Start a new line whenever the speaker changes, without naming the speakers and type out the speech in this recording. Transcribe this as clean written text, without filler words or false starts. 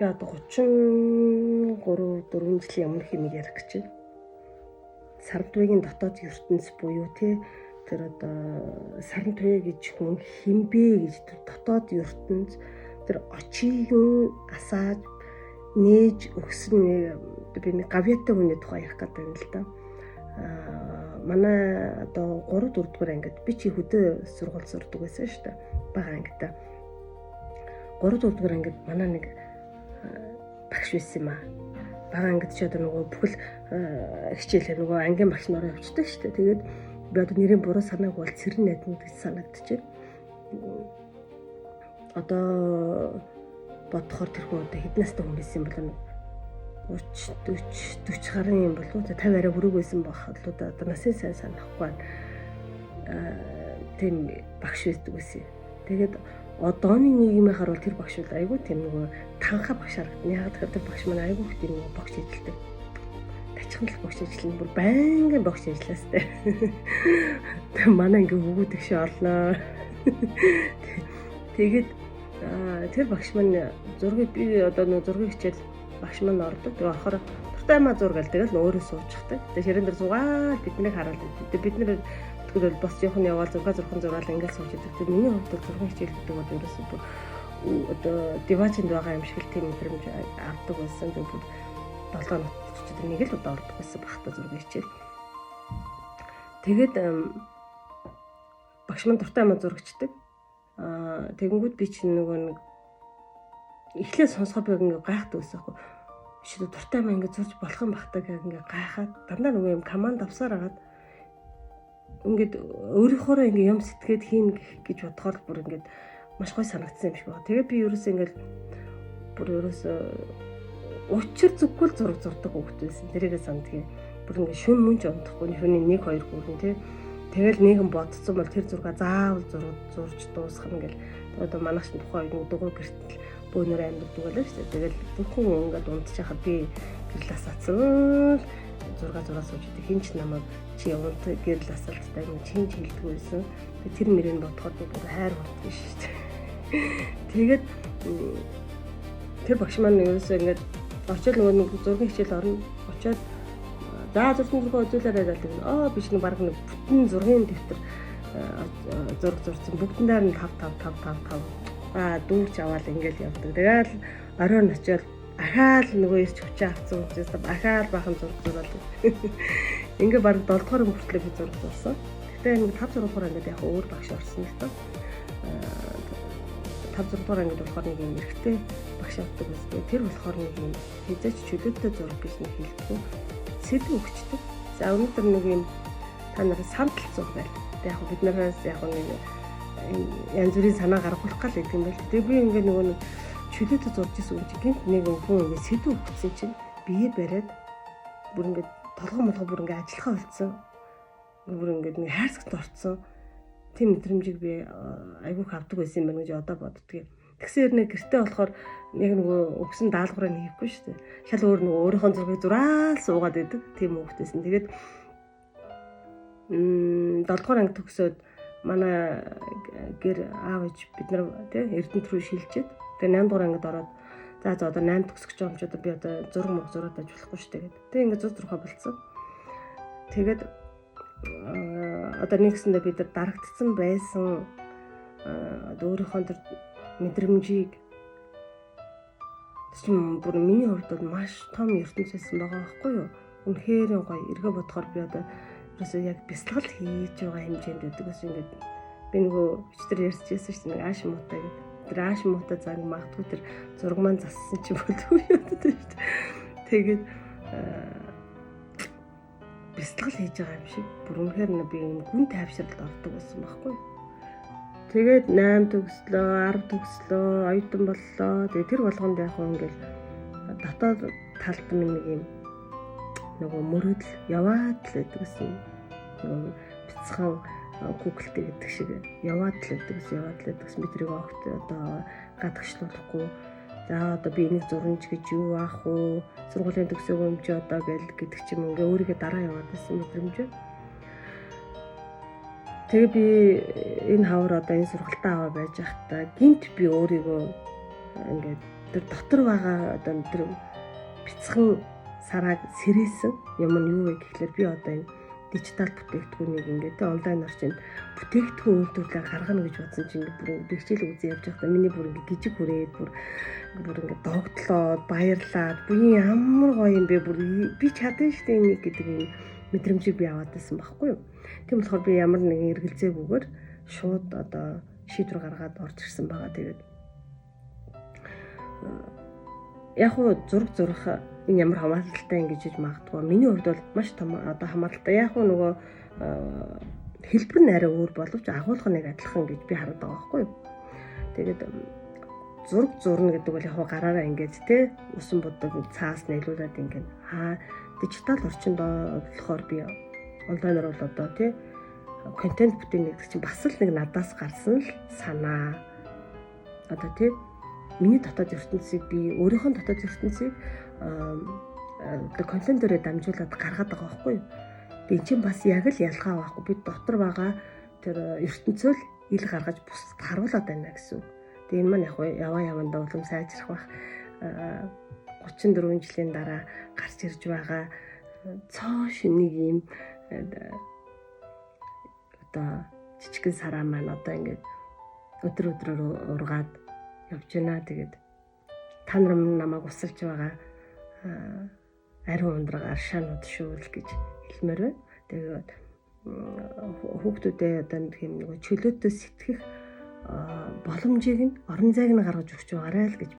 Би одоо 33 4 жилийн өмнөх юмыг ярих гэж байна. Сарантуйгийн дотоод ертөнц буюу тэр одоо Сарантуй гэж хүн хинбэ гэж тэр дотоод ертөнц тэр очигийн асааж нээж өгсөн би нэг гавьяатай хүний тухай ярих гэдэг юм л да. Манай одоо 3 4 дугаар ангид би чи хөдөө сургууль сурдаг байсан шүү дээ. Бага ангидаа 3 4 дугаар ангид манай нэг багш байсан юм аа. Бага ангид ч одоо нөгөө бүхэл хичээлээ нөгөө ангийн багш нараа явуулдаг шүү дээ. Тэгээд би одоо нэрийн буруу санааг бол Цэрэн найдмууд гэж санагдчихэв. Одоо бодохоор тэр хүн одоо хэдэн настай хүн байсан бол 30 40 гарын юм болов уу 50 арай хүрээгүй байсан байх л да одоо насыг сайн санахгүй байна. Тийм багш байсан гэсэн. Тэгээд одооны нийгмийн харуул тэр багш бол айгүй тийм нөгөө танха багш харагдана. Яг тэгэхээр тэр багш маань айгүй их тийм нөгөө багш ажилладаг. Тачханлах багш ажиллана. Бүр байнгын багш ажиллаас тээ. Тэг манай ингээ өгөөд их шоолноо. Тэгээд тэр багш маань зургийг би одоо нөгөө зургийг хичээл багш маань ордог. Тэгээ орохоор туртай маа зураг гэл тэгэл өөрөө суучдаг. Тэгээ ширээн дээр суугаад биднийг харуулдаг. Тэгээ бид нэр тэгвэл бас жоохон яваал зурхан зураал ингээл сууж идэг. Тэгээ миний хувьд бол зургийн хичээл гэдэг бол ерөөсөө бүр одоо дивачинд байгаа юм шиг л тийм мэдрэмж авдаг байсан. Тэгээ бүр 7 нотчд нэг л удаа ордог байсан багтаа зургийн хичээл. Тэгээд багш маань туртай маа зурагчдаг. Тэгэнгүүт би чинь нөгөө нэг эхлээ сонсгоо би ингээ гайхдаг байсан байхгүй. Шидэ туртай маа ингээ зурж болох юм бахтаа гэх ингээ гайхаад дандаа нөгөө юм команд авсаар агаад ингээд өөрийнхөө ингээ юм сэтгээд хийн гэж бодохоор бүр ингээд маш гой санагдсан юм шиг байна. Тэгээ би ерөөсөө ингээд бүр ерөөсөө учир зүггүй л зураг зурдаг хөвгт байсан. Тэрийгээ сандгийн бүр ингээ шүн мөнч унтахгүй шүний 1 2 хүрэн тий. Тэгэл нэгэн бодсон бол тэр зурга заавал зурж дуусгах нь гэл. Одоо манайх ч тухайн үед дугуй гэртэл бөөнөр амьддаг байлаа шүү дээ. Тэгэл бүхэн ингээд унтчихад би гэрлээс атсан зураг сууж идэг. Хин ч намайг чи унт гэрлээс алцтай юм чинь хэлдэг байсан. Тэр мөрийг бодоход бүр хайр хүрдэг шүү дээ. Тэгээд тэр багш маань ерөөсөө ингээд очоод нөгөө зургийн хичээл орно. Очоод за зурсан зургаа үзүүлээрэй гэдэг. Биш нэг баг нэг бүтэн зургийн дэвтэр зураг зурсан. Бүгдэн дээр нь 5 дүүрч аваад ингээл явдаг. Тэгэл оройн очоод ахаал нөгөө ирч хүчээ авцсан учраас ахаал бахан зураг зураал. Ингээ баг 7 дугаар хүртэл би зураг зурсан. Гэтэ нэг 5 6 дугаар ингээд яг өөр багш орсон л тоо. 5 6 дугаар ингээд болохоор нэг юм эрэгтэй багш авдаг байсан. Тэр болохоор нэг юм хязгаарч чөлөөтэй зураг гэж нэг хэлдэг. Сэдв өгчдөг. За өнөөдөр нэг юм та нарыг самтал зураг байл. Яг бид нараас яг нэг янз бүрийн санаа гаргуулах гал гэдэг юм байл. Тэгээ би ингээ нөгөө нэг чөлөөтэй зурж исэн юм чи гинт нэг хүн ингээ сэдв өгсөн чинь бие бариад бүр ингээ толгой бүр ингээ ажиллахаа болцсон. Бүр ингээ нэг хайрцагт орцсон. Тийм мэдрэмжийг би айгүйх авдаг байсан юм байна гэж одоо боддгийг. Тэгсээр нэг гэртээ болохоор яг нөгөө өгсөн даалгавраа хийхгүй шүү дээ. Шал өөр нөгөө өөрийнхөө зургийг зураал суугаад идэг. Тийм хөвгтэйсэн. Тэгээд 7 дугаар анги төгсөөд манай гэр аав ээж бид нар тий Эрдэнэт рүү шилжээд тэгээ 8 дугаар ангид ороод за одоо 8 төгсөх юм чи одоо би одоо зураг зураад ажиллахгүй шүү дээ гэдэг. Тэгээ ингээд зурхаа болцсон. Тэгээд одоо нэгсэндээ бид нар дарагдсан байсан өөрийнхөө тэр мэдрэмжийг тийм бүр миний хувьд бол маш том ертөнц байсан байгаа байхгүй юу? Үнэхээр гоё эргээ бодохоор би одоо ерөөсөө яг бясалгал хийж байгаа хэмжээнд байдаг ус ингээд би нөгөө өчтөр ярьжсэн шүү дээ нэг ааш муутай гэдэг. Тэр ааш муутай цаг магадгүй тэр зураг маань зассан ч болов юу гэдэг шүү дээ. Тэгээд бясалгал хийж байгаа юм шиг бүр үнэхээр би юм гүн тайвшралд ордог байсан байхгүй юу? Тэгээд 8 төгслөө, 10 төгслөө, оюутан боллоо. Тэгээд тэр болгонд яг ингээл дотоод талд минь нэг юм нөгөө мөрөдөл яваад л байдаг гэсэн. Нөгөө бяцхан Google-тэй гэдэг шиг яваад л байдаг гэсэн. Бидрийг огт одоо гадагшлуулахгүй. За одоо би энийг зурнж гэж юу аах вэ? Сургуулийн төгсөөгүй юм чи одоо гэдэг чим ингээ өөрийгөө дараа яваад байсан мэдрэмж. Тэгээ би энэ хавар одоо энэ сургалтаа аваа байж байхдаа гинт би өөрийгөө ингээд тэр дотор байгаа одоо тэр бяцхан сарааг сэрээсэн юм нь юу вэ гэхлээр би одоо энэ дижитал бүтээгдэхүүнийг ингээд онлайн орчинд бүтээгдэхүүн үйлдвэрлэлээр гаргана гэж бодсон чинь ингээд бүр би хичээл үзэн явж байхдаа миний бүр ингээд гижиг хүрээд бүр ингээд догтлоод баярлаад буян ямар гоё юм бэ бүр би чадсан штэ энийг гэдэг юм мэдрэмжийг би аваад байсан байхгүй юу. Тийм болохоор би ямар нэгэн эргэлзээгүйгээр шууд одоо шийдвэр гаргаад орж ирсэн байгаа. Тэгээд яг уу зураг зурах энэ ямар хамааралтай ингэж магадгүй. Миний хувьд бол маш том одоо хамааралтай. Яг уу нөгөө хэлбэр нь арай өөр боловч агуулга нэг адилхан гэж би хараад байгаа байхгүй юу. Тэгээд зураг зурна гэдэг бол яг уу гараараа ингэж те усан будаг цаас нийлүүлээд ингэ дижитал орчинд болохоор би онлайнаар бол одоо те контент бүтээн гэдэг чинь бас л нэг надаас гарсан л санаа. Одоо те миний дотоод ертөнцийг би өөрийнхөө дотоод ертөнцийг контентээр дамжуулаад гаргаад байгаа байхгүй юу. Би чинь бас яг л ялгаа байхгүй. Би дотор байгаа тэр ертөнцөө л ил гаргаж бусад харуулад байна гэсэн үг. Тэгээ энэ маань яг явандаа улам сайжрах бах 34 жилийн дараа гарч ирж байгаа цоо шинийг юм одоо жижигхэн сараа маань одоо ингээд өдрөөр ургаад явж байна. Тэгээд та нар намайг усалж байгаа ариун ундраг аршаанууд шүү л гэж хэлмээр байна. Тэгээд хүүхдүүдээ одоо нэг чөлөөтэй сэтгэх боломжийг нь орон зайг нь гаргаж өгч байгаарай л гэж